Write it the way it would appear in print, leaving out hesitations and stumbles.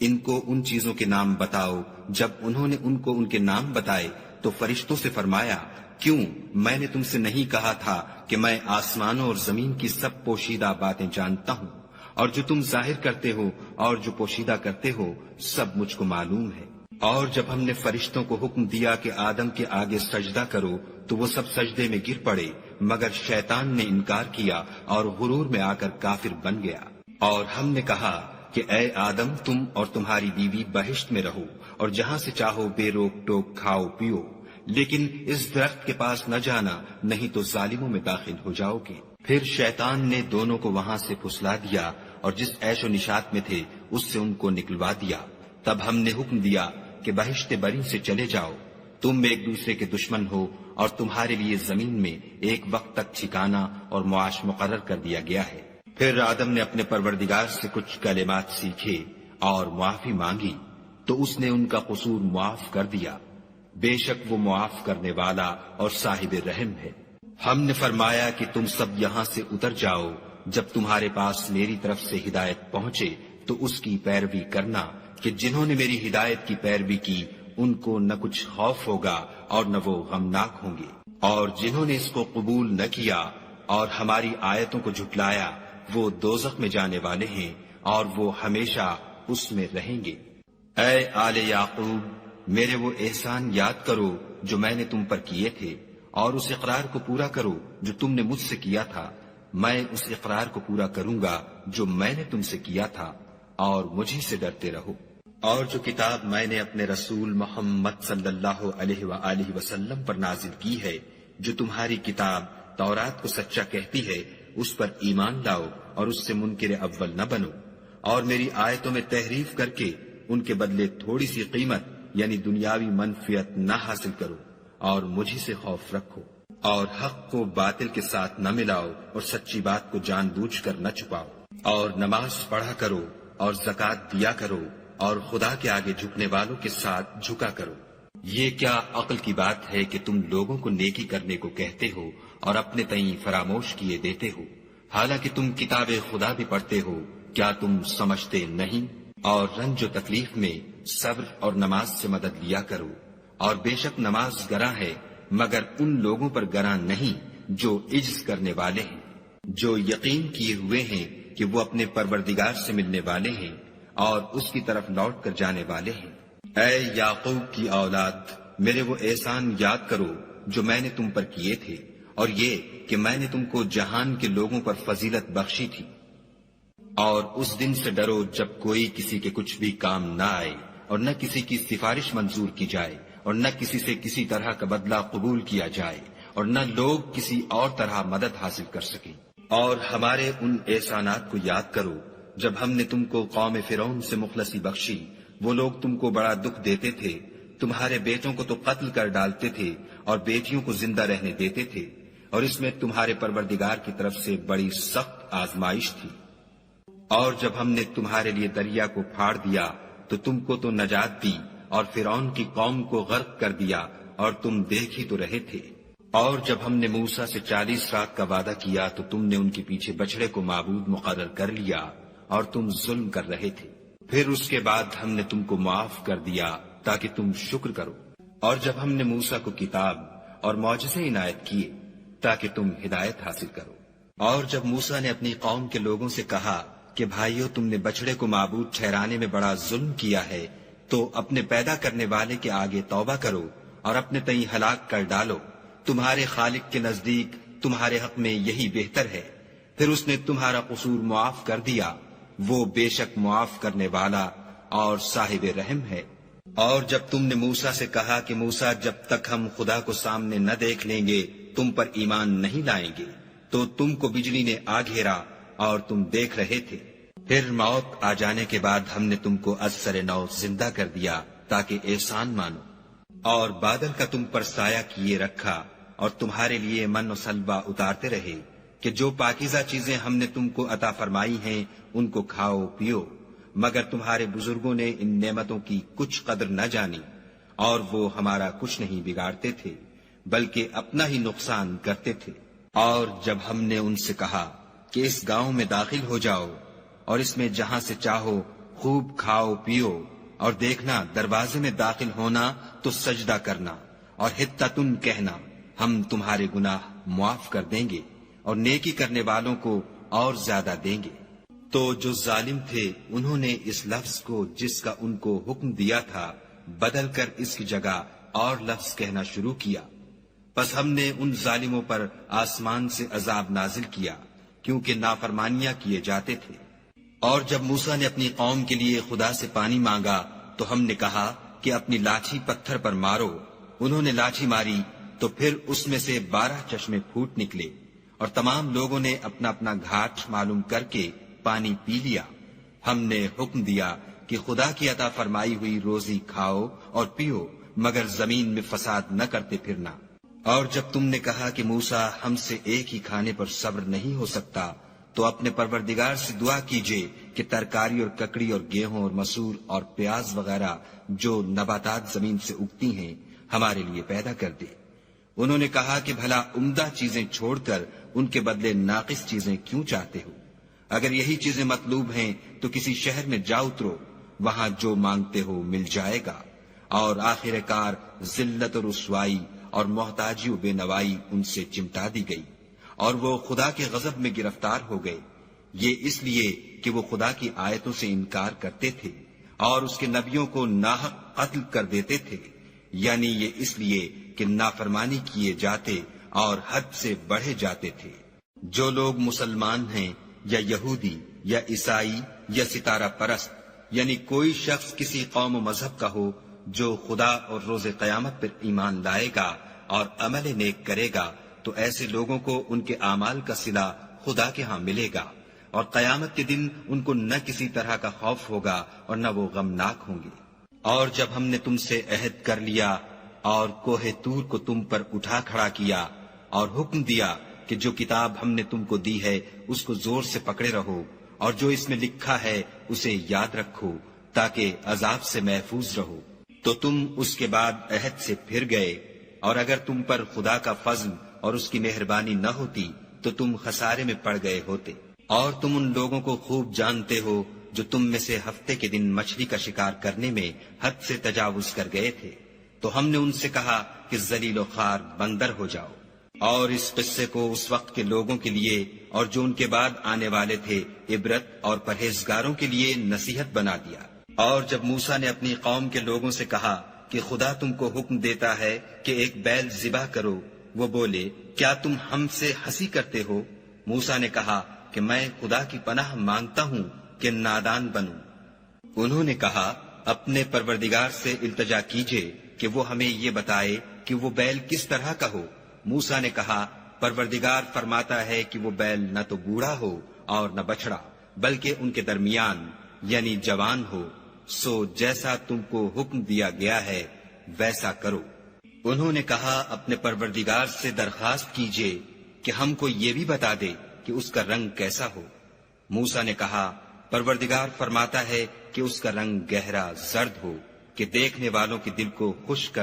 ان کو ان چیزوں کے نام بتاؤ جب انہوں نے ان کو ان کے نام بتائے تو فرشتوں سے فرمایا، کیوں میں نے تم سے نہیں کہا تھا کہ میں آسمانوں اور زمین کی سب پوشیدہ باتیں جانتا ہوں، اور جو تم ظاہر کرتے ہو اور جو پوشیدہ کرتے ہو سب مجھ کو معلوم ہے۔ اور جب ہم نے فرشتوں کو حکم دیا کہ آدم کے آگے سجدہ کرو تو وہ سب سجدے میں گر پڑے مگر شیطان نے انکار کیا اور غرور میں آ کر کافر بن گیا۔ اور ہم نے کہا کہ اے آدم، تم اور تمہاری بیوی بہشت میں رہو اور جہاں سے چاہو بے روک ٹوک کھاؤ پیو، لیکن اس درخت کے پاس نہ جانا، نہیں تو ظالموں میں داخل ہو جاؤ گے۔ پھر شیطان نے دونوں کو وہاں سے پھسلا دیا اور جس عیش و نشاط میں تھے اس سے ان کو نکلوا دیا۔ تب ہم نے حکم دیا کہ بہشت بری سے چلے جاؤ، تم ایک دوسرے کے دشمن ہو اور تمہارے لیے زمین میں ایک وقت تک ٹھکانہ اور معاش مقرر کر دیا گیا ہے۔ پھر آدم نے اپنے پروردگار سے کچھ کلمات سیکھے اور معافی مانگی تو اس نے ان کا قصور معاف کر دیا، بے شک وہ معاف کرنے والا اور صاحب رحم ہے۔ ہم نے فرمایا کہ تم سب یہاں سے اتر جاؤ، جب تمہارے پاس میری طرف سے ہدایت پہنچے تو اس کی پیروی کرنا، کہ جنہوں نے میری ہدایت کی پیروی کی ان کو نہ کچھ خوف ہوگا اور نہ وہ غمناک ہوں گے، اور جنہوں نے اس کو قبول نہ کیا اور ہماری آیتوں کو جھٹلایا وہ دوزخ میں جانے والے ہیں اور وہ ہمیشہ اس میں رہیں گے۔ اے آل یعقوب، میرے وہ احسان یاد کرو جو میں نے تم پر کیے تھے، اور اس اقرار کو پورا کرو جو تم نے مجھ سے کیا تھا، میں اس اقرار کو پورا کروں گا جو میں نے تم سے کیا تھا، اور مجھے سے ڈرتے رہو۔ اور جو کتاب میں نے اپنے رسول محمد صلی اللہ علیہ وآلہ وسلم پر نازل کی ہے، جو تمہاری کتاب تورات کو سچا کہتی ہے، اس پر ایمان لاؤ اور اس سے منکر اول نہ بنو، اور میری آیتوں میں تحریف کر کے ان کے بدلے تھوڑی سی قیمت یعنی دنیاوی منفعت نہ حاصل کرو، اور مجھے سے خوف رکھو، اور حق کو باطل کے ساتھ نہ ملاؤ اور سچی بات کو جان بوجھ کر نہ چھپاؤ، اور نماز پڑھا کرو اور زکوٰۃ دیا کرو اور خدا کے آگے جھکنے والوں کے ساتھ جھکا کرو۔ یہ کیا عقل کی بات ہے کہ تم لوگوں کو نیکی کرنے کو کہتے ہو اور اپنے تئیں فراموش کیے دیتے ہو، حالانکہ تم کتاب خدا بھی پڑھتے ہو، کیا تم سمجھتے نہیں؟ اور رنج و تکلیف میں صبر اور نماز سے مدد لیا کرو، اور بے شک نماز گراں ہے مگر ان لوگوں پر گراں نہیں جو عجز کرنے والے ہیں، جو یقین کیے ہوئے ہیں کہ وہ اپنے پروردگار سے ملنے والے ہیں اور اس کی طرف لوٹ کر جانے والے ہیں۔ اے یعقوب کی اولاد، میرے وہ احسان یاد کرو جو میں نے تم پر کیے تھے، اور یہ کہ میں نے تم کو جہان کے لوگوں پر فضیلت بخشی تھی۔ اور اس دن سے ڈرو جب کوئی کسی کے کچھ بھی کام نہ آئے اور نہ کسی کی سفارش منظور کی جائے اور نہ کسی سے کسی طرح کا بدلہ قبول کیا جائے اور نہ لوگ کسی اور طرح مدد حاصل کر سکیں۔ اور ہمارے ان احسانات کو یاد کرو جب ہم نے تم کو قوم فرعون سے مخلصی بخشی، وہ لوگ تم کو بڑا دکھ دیتے تھے، تمہارے بیٹوں کو تو قتل کر ڈالتے تھے اور بیٹیوں کو زندہ رہنے دیتے تھے، اور اس میں تمہارے پروردگار کی طرف سے بڑی سخت آزمائش تھی۔ اور جب ہم نے تمہارے لیے دریا کو پھاڑ دیا تو تم کو تو نجات دی اور فرعون کی قوم کو غرق کر دیا، اور تم دیکھ ہی تو رہے تھے۔ اور جب ہم نے موسیٰ سے 40 رات کا وعدہ کیا تو تم نے ان کے پیچھے بچڑے کو معبود مقرر کر لیا اور تم ظلم کر رہے تھے، پھر اس کے بعد ہم نے تم کو معاف کر دیا تاکہ تم شکر کرو۔ اور جب ہم نے موسیٰ کو کتاب اور معجزے عنایت کیے تاکہ تم ہدایت حاصل کرو۔ اور جب موسیٰ نے اپنی قوم کے لوگوں سے کہا کہ بھائیو، تم نے بچڑے کو معبود ٹھہرانے میں بڑا ظلم کیا ہے، تو اپنے پیدا کرنے والے کے آگے توبہ کرو اور اپنے تئیں ہلاک کر ڈالو، تمہارے خالق کے نزدیک تمہارے حق میں یہی بہتر ہے۔ پھر اس نے تمہارا قصور معاف کر دیا، وہ بے شک معاف کرنے والا اور صاحب رحم ہے۔ اور جب تم نے موسیٰ سے کہا کہ موسیٰ، جب تک ہم خدا کو سامنے نہ دیکھ لیں گے تم پر ایمان نہیں لائیں گے، تو تم کو بجلی نے آ گھیرا اور تم دیکھ رہے تھے، پھر موت آ جانے کے بعد ہم نے تم کو از سر نو زندہ کر دیا تاکہ احسان مانو، اور بادل کا تم پر سایہ کیے رکھا اور تمہارے لیے من و سلوہ اتارتے رہے کہ جو پاکیزہ چیزیں ہم نے تم کو عطا فرمائی ہیں ان کو کھاؤ پیو، مگر تمہارے بزرگوں نے ان نعمتوں کی کچھ قدر نہ جانی، اور وہ ہمارا کچھ نہیں بگاڑتے تھے بلکہ اپنا ہی نقصان کرتے تھے۔ اور جب ہم نے ان سے کہا کہ اس گاؤں میں داخل ہو جاؤ اور اس میں جہاں سے چاہو خوب کھاؤ پیو، اور دیکھنا دروازے میں داخل ہونا تو سجدہ کرنا اور حتتن کہنا، ہم تمہارے گناہ معاف کر دیں گے اور نیکی کرنے والوں کو اور زیادہ دیں گے۔ تو جو ظالم تھے انہوں نے اس لفظ کو جس کا ان کو حکم دیا تھا بدل کر اس کی جگہ اور لفظ کہنا شروع کیا، پس ہم نے ان ظالموں پر آسمان سے عذاب نازل کیا کیونکہ نافرمانیاں کیے جاتے تھے۔ اور جب موسیٰ نے اپنی قوم کے لیے خدا سے پانی مانگا تو ہم نے کہا کہ اپنی لاٹھی پتھر پر مارو۔ انہوں نے لاٹھی ماری تو پھر اس میں سے 12 چشمے پھوٹ نکلے، اور تمام لوگوں نے اپنا اپنا گھاٹ معلوم کر کے پانی پی لیا۔ ہم نے حکم دیا کہ خدا کی عطا فرمائی ہوئی روزی کھاؤ اور پیو، مگر زمین میں فساد نہ کرتے پھرنا۔ اور جب تم نے کہا کہ موسیٰ ہم سے ایک ہی کھانے پر صبر نہیں ہو سکتا، تو اپنے پروردگار سے دعا کیجئے کہ ترکاری اور ککڑی اور گیہوں اور مسور اور پیاز وغیرہ جو نباتات زمین سے اگتی ہیں ہمارے لیے پیدا کر دے۔ انہوں نے کہا کہ بھلا عمدہ چیزیں چھوڑ کر ان کے بدلے ناقص چیزیں کیوں چاہتے ہو؟ اگر یہی چیزیں مطلوب ہیں تو کسی شہر میں جا اترو، وہاں جو مانگتے ہو مل جائے گا۔ اور آخر کار ذلت اور رسوائی اور محتاجی و بے نوائی ان سے چمٹا دی گئی، اور وہ خدا کے غضب میں گرفتار ہو گئے، یہ اس لیے کہ وہ خدا کی آیتوں سے انکار کرتے تھے اور اس کے نبیوں کو ناحق قتل کر دیتے تھے، یعنی یہ اس لیے کہ نافرمانی کیے جاتے اور حد سے بڑھے جاتے تھے۔ جو لوگ مسلمان ہیں یا یہودی یا عیسائی یا ستارہ پرست، یعنی کوئی شخص کسی قوم و مذہب کا ہو، جو خدا اور روز قیامت پر ایمان لائے گا اور عمل نیک کرے گا، تو ایسے لوگوں کو ان کے اعمال کا صلہ خدا کے ہاں ملے گا، اور قیامت کے دن ان کو نہ کسی طرح کا خوف ہوگا اور نہ وہ غمناک ہوں گے۔ اور جب ہم نے تم سے عہد کر لیا اور کوہ طور کو تم پر اٹھا کھڑا کیا اور حکم دیا کہ جو کتاب ہم نے تم کو دی ہے اس کو زور سے پکڑے رہو، اور جو اس میں لکھا ہے اسے یاد رکھو تاکہ عذاب سے محفوظ رہو، تو تم اس کے بعد عہد سے پھر گئے، اور اگر تم پر خدا کا فضل اور اس کی مہربانی نہ ہوتی تو تم خسارے میں پڑ گئے ہوتے۔ اور تم ان لوگوں کو خوب جانتے ہو جو تم میں سے ہفتے کے دن مچھلی کا شکار کرنے میں حد سے تجاوز کر گئے تھے، تو ہم نے ان سے کہا کہ ذلیل و خوار بندر ہو جاؤ، اور اس قصے کو اس وقت کے لوگوں کے لیے اور جو ان کے بعد آنے والے تھے عبرت اور پرہیزگاروں کے لیے نصیحت بنا دیا۔ اور جب موسیٰ نے اپنی قوم کے لوگوں سے کہا کہ خدا تم کو حکم دیتا ہے کہ ایک بیل ذبح کرو، وہ بولے کیا تم ہم سے ہنسی کرتے ہو؟ موسیٰ نے کہا کہ میں خدا کی پناہ مانگتا ہوں کہ نادان بنوں۔ انہوں نے کہا اپنے پروردگار سے التجا کیجئے کہ وہ ہمیں یہ بتائے کہ وہ بیل کس طرح کا ہو۔ موسیٰ نے کہا پروردگار فرماتا ہے کہ وہ بیل نہ تو بوڑھا ہو اور نہ بچڑا، بلکہ ان کے درمیان یعنی جوان ہو، سو جیسا تم کو حکم دیا گیا ہے ویسا کرو۔ انہوں نے کہا اپنے پروردگار سے درخواست کیجئے کہ ہم کو یہ بھی بتا دے کہ اس کا رنگ کیسا ہو۔ موسیٰ نے کہا پروردگار فرماتا ہے کہ اس کا رنگ گہرا زرد ہو کہ دیکھنے والوں کے دل کو خوش کر